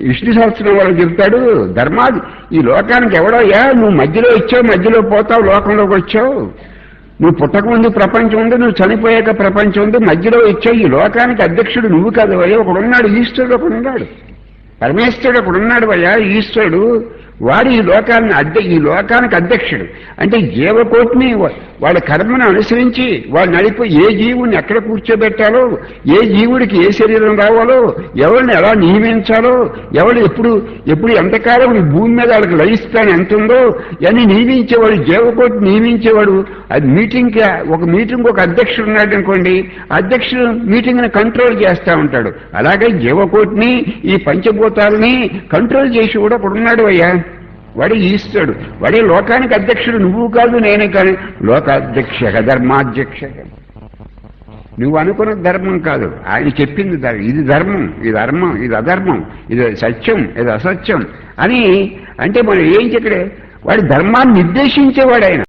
విష్ణు సహస్రం వాళ్ళు చెప్తాడు, ధర్మాది ఈ లోకానికి ఎవడోయా, నువ్వు మధ్యలో ఇచ్చావు, మధ్యలో పోతావు, లోకంలోకి వచ్చావు. నువ్వు పుట్టకముందు ప్రపంచం ఉంది, నువ్వు చనిపోయాక ప్రపంచం ఉంది, మధ్యలో ఇచ్చావు. ఈ లోకానికి అధ్యక్షుడు నువ్వు కాదు అయ్యా, ఒకడున్నాడు, ఈశ్వరుడు ఒకడున్నాడు, పరమేశ్వరుడు ఒకడున్నాడు అయ్యా, ఈశ్వరుడు. వాడు ఈ లోకానికి అధ్యక్షుడు. అంటే జీవకోటిని వాళ్ళ కర్మను అనుసరించి వాళ్ళు నడిపి ఏ జీవుడిని ఎక్కడ కూర్చోబెట్టాలో, ఏ జీవుడికి ఏ శరీరం రావాలో, ఎవరిని ఎలా నియమించాలో, ఎవరు ఎప్పుడు ఎంతకాలం ఈ భూమి మీద వాళ్ళకి లయిస్తాను ఎంత ఉందో అని నియమించేవాడు, జీవకోటి నియమించేవాడు. అది మీటింగ్ ఒక అధ్యక్షుడు ఉన్నాడు అనుకోండి, అధ్యక్షుడు మీటింగ్ని కంట్రోల్ చేస్తూ ఉంటాడు. అలాగే జీవకోటిని ఈ పంచభూతాలని కంట్రోల్ చేసి కూడా ఒకడున్నాడు అయ్యా, వాడే ఈశ్వరుడు. వాడే లోకానికి అధ్యక్షుడు, నువ్వు కాదు నేనే కాదు. లోకాధ్యక్ష ధర్మాధ్యక్ష, నువ్వు అనుకున్న ధర్మం కాదు, ఆయన చెప్పింది ఇది ధర్మం, ఇది అధర్మం, ఇది సత్యం, ఇది అసత్యం అని. అంటే మనం ఏం చెప్పడే, వాడి ధర్మాన్ని నిర్దేశించేవాడు ఆయన.